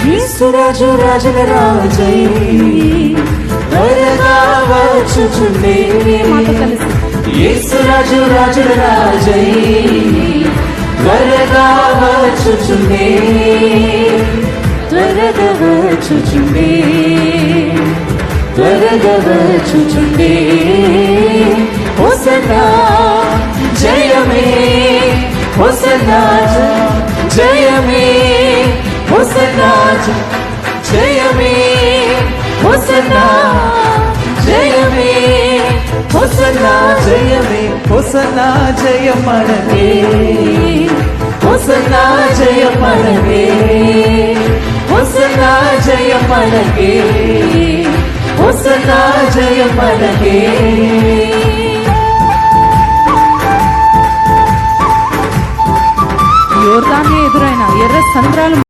యేసురాజు రాజుల రాజై త్వరగా వచ్చుచుండే. మాతో కలిసి యేసురాజు రాజుల రాజై త్వరగా వచ్చుచుండే. త్వరగా వచ్చుచుండే. త్వరగా వచ్చుచుండే. హోసన్నా జయమే, హోసన్నా జయమే, హోసన్నా జయమే, హోసన్నా జయమే, హోసన్నా జయమే, హోసన్నా జయమనగే, హోసన్నా జయమనగే, హోసన్నా జయమనగే, హోసన్నా జయమనగే. యోర్దాను ఎదురైన ఎర్ర సంద్రాలు